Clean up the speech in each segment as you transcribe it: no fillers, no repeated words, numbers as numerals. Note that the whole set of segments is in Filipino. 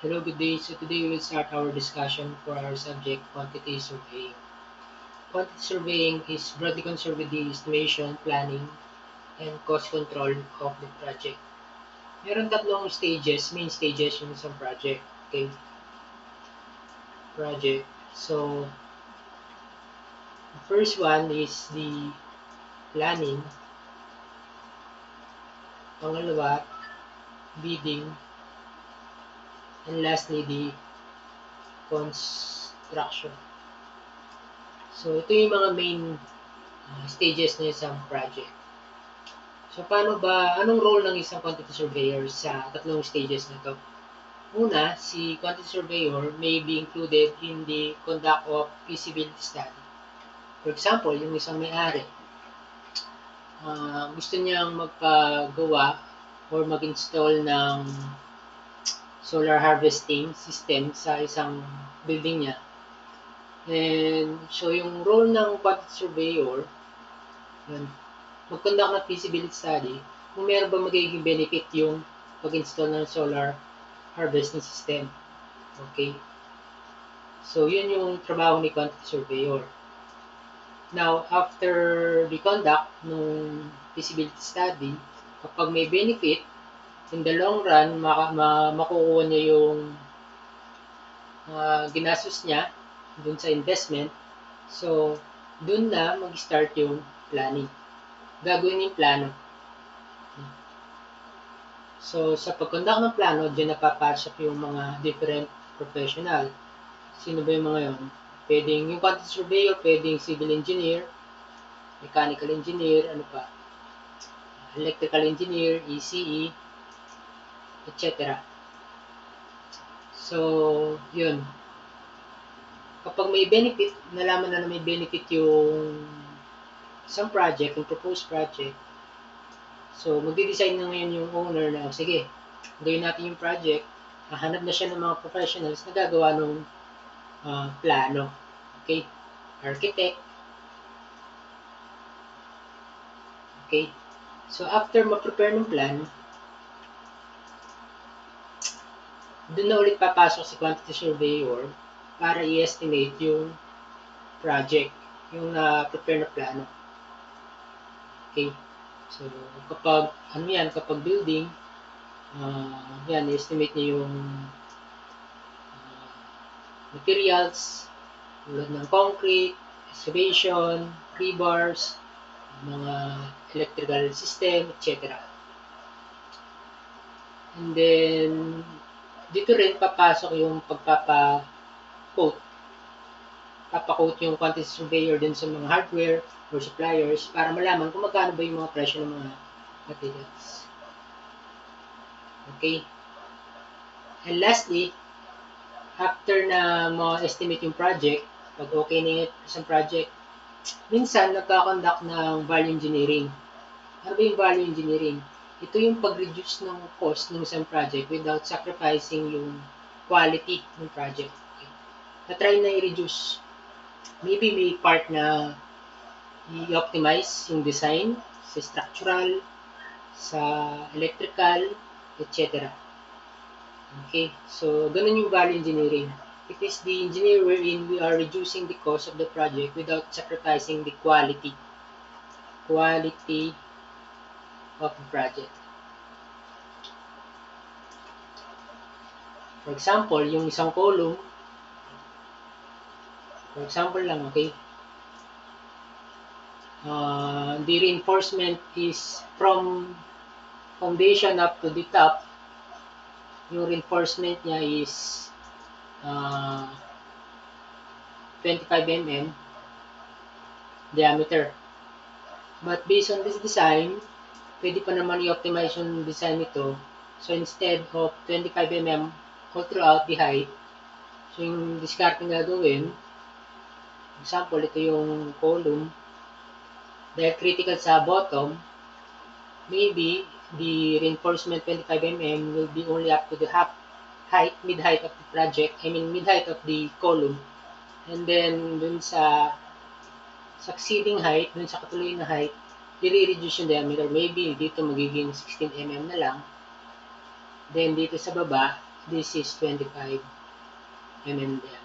Hello, good day. So today we will start our discussion for our subject, quantity surveying. Quantity surveying is broadly concerned with the estimation, planning, and cost control of the project. Meron tatlong stages, main stages yung isang project. Okay, project. So, the first one is the planning. Pangalawa, bidding. And lastly, the construction. So, ito yung mga main stages ng isang project. So, anong role ng isang quantity surveyor sa tatlong stages na to? Una, si quantity surveyor may be included in the conduct of feasibility study. For example, yung isang may-ari, gusto niyang magpagawa or mag-install ng solar harvesting system sa isang building niya. And so, yung role ng quantity surveyor, yun, mag-conduct ng feasibility study, kung meron ba magiging benefit yung pag-install ng solar harvesting system. Okay? So, yun yung trabaho ni quantity surveyor. Now, after the conduct ng feasibility study, kapag may benefit, in the long run, makukuha niya yung ginastos niya dun sa investment. So, dun na mag-start yung planning. Gagawin yung plano. So, sa pag-conduct ng plano, dyan napapasok yung mga different professional. Sino ba yung mga yun? Pwedeng yung quantity surveyor, pwedeng civil engineer, mechanical engineer, ano pa, electrical engineer, ECE, etc. So, yun. Kapag may benefit, nalaman na may benefit yung isang project, yung proposed project, so magde-design na ngayon yung owner na, sige, gawin natin yung project, hahanap na siya ng mga professionals na gagawa ng plano. Okay? Architect. Okay? So, after ma-prepare ng plan, doon na ulit papasok si quantity surveyor para i-estimate yung project, yung na-prepare na plano. Okay? So, kapag building, yan, i-estimate niya yung materials, tulad ng concrete, excavation, rebars, mga electrical system, etc. And then, dito rin papasok yung pagpapa-quote. Papa-quote yung quantity surveyor din sa mga hardware or suppliers para malaman kung magkano ba yung mga presyo ng mga materials. Okay? And lastly, after na ma-estimate yung project, pag okay na yung isang project, minsan nagkakonduct ng value engineering. Ano ba yung value engineering? Ito yung pag-reduce ng cost ng isang project without sacrificing yung quality ng project. Okay. Na-try na i-reduce. Maybe may part na i-optimize yung design sa structural, sa electrical, etc. Okay, so ganun yung value engineering. It is the engineer wherein we are reducing the cost of the project without sacrificing the quality of the project. For example, yung isang column, for example lang, okay? The reinforcement is from foundation up to the top. Yung reinforcement niya is 25 mm diameter. But based on this design, pwede pa naman i-optimize yung design nito. So instead of 25 mm all throughout the height, so yung discarding gagawin, example, ito yung column, dahil critical sa bottom, maybe the reinforcement 25 mm will be only up to the mid-height of the project, mid-height of the column. And then, dun sa succeeding height, dun sa katuloy na height, i-reduce yung diameter. Maybe dito magiging 16 mm na lang. Then, dito sa baba, this is 25 mm diameter.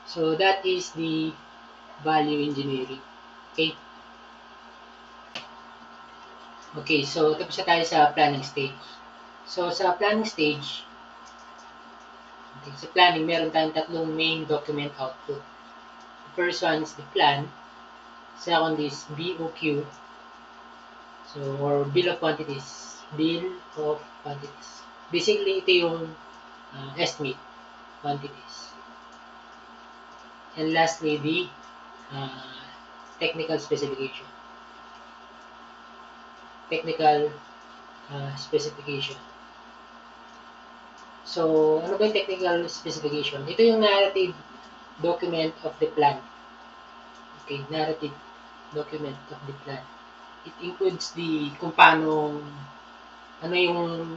So that is the value engineering. Okay? Okay, so tapos na tayo sa planning stage. So sa planning stage, okay, sa planning, meron tayong tatlong main document output. The first one is the plan. Second is BOQ. So, or Bill of Quantities. Bill of Quantities. Basically, ito yung estimate quantities. And lastly, the technical specification. Technical specification. So, ano ba yung technical specification? Ito yung narrative document of the plan. Okay, narrative document of the plan. It includes the kung paano, ano yung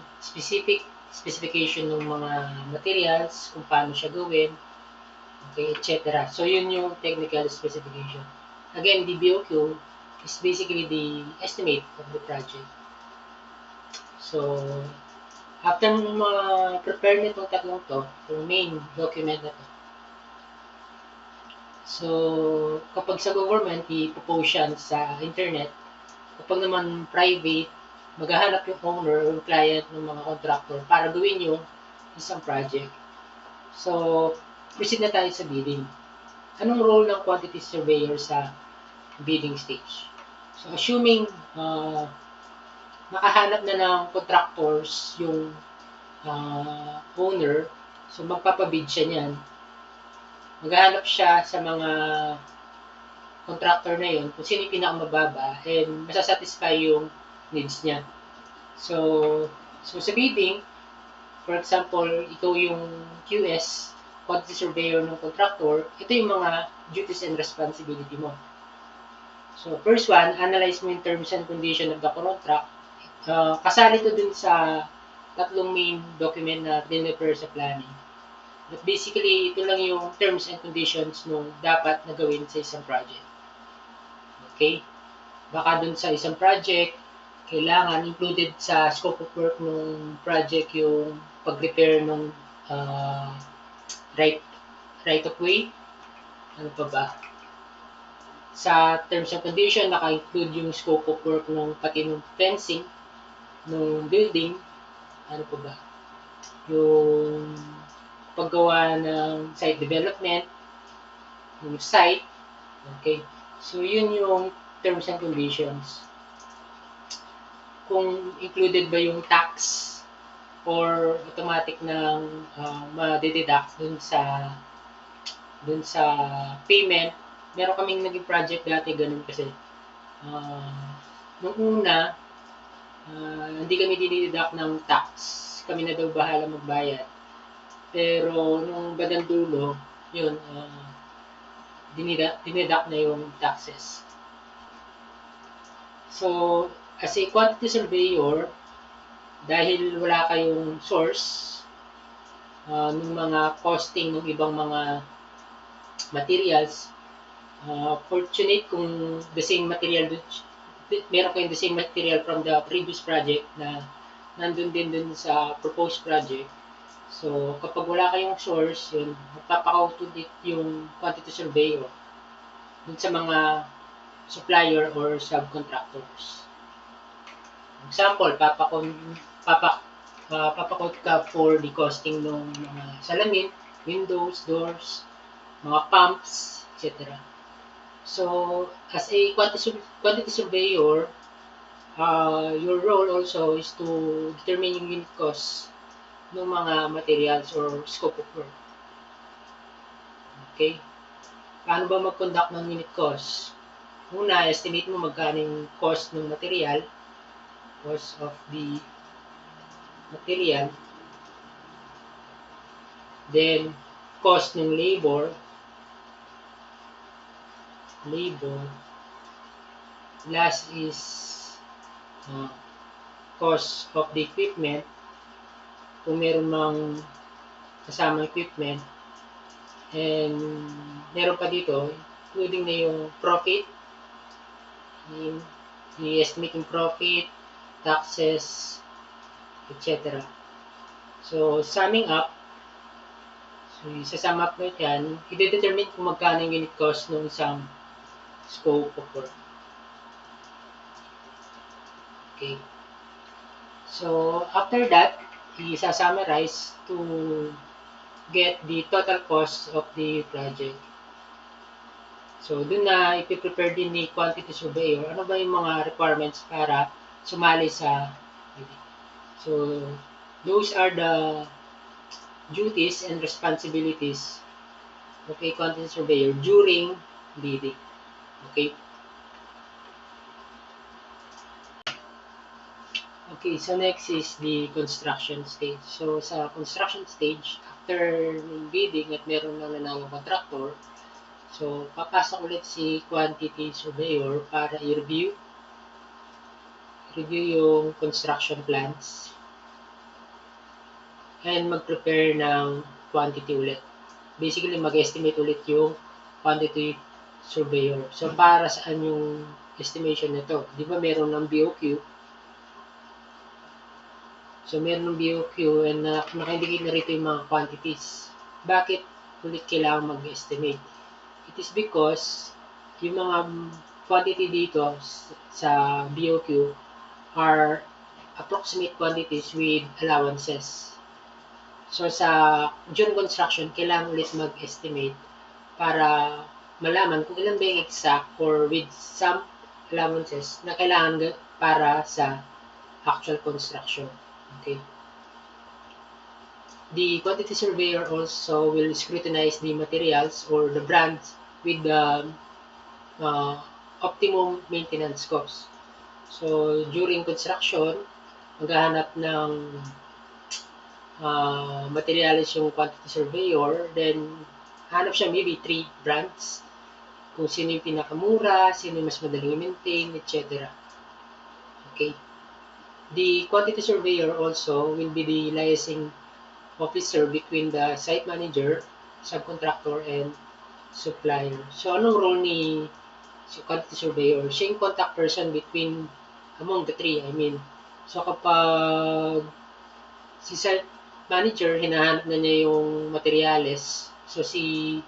specification ng mga materials, kung paano siya gawin, okay, etc. So, yun yung technical specification. Again, the BOQ is basically the estimate of the project. So, after mo prepare nitong tatlong to, yung main document na to, so, kapag sa government, i-propose yan sa internet. Kapag naman private, maghahanap yung owner o yung client ng mga contractor para gawin yung isang project. So, proceed na tayo sa bidding. Anong role ng quantity surveyor sa bidding stage? So, assuming nakahanap na ng contractors yung owner, so magpapabid siya niyan. Maghahanap siya sa mga contractor na yun kung sino yung pinakamababa and masasatisfy yung needs niya. So sa bidding, for example, ito yung QS, quantity surveyor ng contractor, ito yung mga duties and responsibility mo. So first one, analyze mo yung terms and condition of the contract. Kasali ito dun sa tatlong main document na deliver sa planning. But basically, ito lang yung terms and conditions nung dapat na gawin sa isang project. Okay? Baka dun sa isang project, kailangan included sa scope of work ng project yung pag-repair ng right of way. Ano pa ba? Sa terms and condition, naka-include yung scope of work ng pati ng fencing ng building. Ano pa ba? Yung paggawa ng site development, yung site. Okay? So, yun yung terms and conditions. Kung included ba yung tax or automatic nang ma-deduct dun sa payment. Meron kaming naging project dati ganun kasi. Nung una, hindi kami dinideduct ng tax. Kami na daw bahala magbayad. Pero nung bandang dulo, yun, dinideduct na yung taxes. So, as a quantity surveyor, dahil wala kayong source ng mga costing ng ibang mga materials, fortunate kung the same material, meron kayong the same material from the previous project na nandun din dun sa proposed project. So, kapag wala kayong source, yun, magpapaka-audit yung quantity surveyor dun sa mga supplier or subcontractors. Example, papakot ka for the costing ng mga salamin, windows, doors, mga pumps, etc. So, as a quantity surveyor, your role also is to determine yung unit cost ng mga materials or scope of work. Okay? Paano ba mag-conduct ng unit cost? Una, estimate mo magkano yung cost ng material, cost of the material, then cost ng labor, last is cost of the equipment, kung meron mang kasama equipment, and meron pa dito, including na yung profit, i-estimate yung profit, taxes, etc. So, summing up, so isa-sum up mo yan, i-determine kung magkano yung unit cost ng isang scope of work. Okay. So, after that, isa-summarize to get the total cost of the project. So, dun na ipiprepare din ni quantity surveyor, ano ba yung mga requirements para sumali sa bidding. So, those are the duties and responsibilities of a quantity surveyor during bidding. Okay? Okay, so next is the construction stage. So, sa construction stage, after ng bidding at meron na nanalo contractor, so, papasok ulit si quantity surveyor para i-review yung construction plans and mag-prepare ng quantity ulit. Basically, mag-estimate ulit yung quantity surveyor. So, para saan yung estimation nito? Di ba meron ng BOQ? So, meron ng BOQ and naka-indicate na rito yung mga quantities. Bakit ulit kailangan mag-estimate? It is because yung mga quantity dito sa BOQ are approximate quantities with allowances. So, sa June construction, kailangan ulit mag-estimate para malaman kung ilan ba yung exact or with some allowances na kailangan para sa actual construction. Okay. The quantity surveyor also will scrutinize the materials or the brands with the optimum maintenance cost. So, during construction, maghahanap ng materials yung quantity surveyor, then hanap siya maybe 3 brands, kung sino yung pinakamura, sino yung mas madaling i-maintain, etc. Okay. The quantity surveyor also will be the liaising officer between the site manager, subcontractor, and supplier. So, anong role ni quantity surveyor? Siya yung contact person between among the three. I mean, so kapag si site manager, hinahanap na niya yung materials. So, si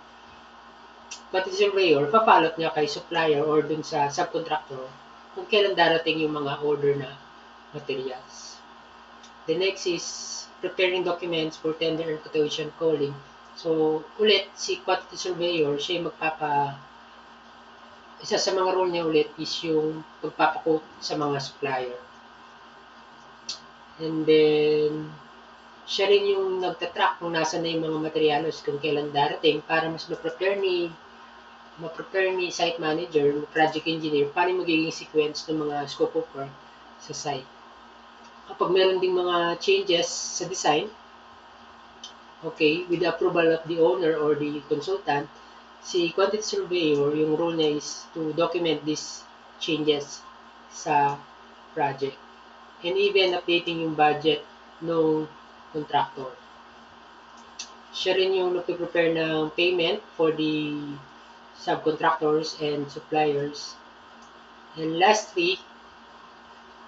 quantity surveyor, papalot niya kay supplier or dun sa subcontractor kung kailan darating yung mga order na materials. The next is preparing documents for tender and quotation calling. So, ulit, si quantity surveyor, siya yung isa sa mga role niya ulit is yung pagpapaquote sa mga supplier. And then, siya rin yung nagtatrack kung nasa na yung mga materials kung kailan darating para mas ma-prepare ni site manager, project engineer, paano magiging sequence ng mga scope of work sa site. Kapag meron ding mga changes sa design, okay, with the approval of the owner or the consultant, si quantity surveyor, yung role niya is to document these changes sa project. And even updating yung budget ng contractor. Siya rin yung nagpe-prepare ng payment for the subcontractors and suppliers. And lastly,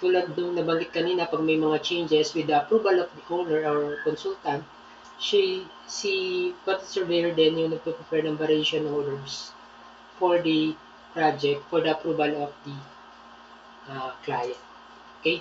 tulad nung nabanggit kanina, pag may mga changes with the approval of the owner or consultant, si quantity surveyor din yung nagpe-prepare ng variation orders for the project for the approval of the client. Okay?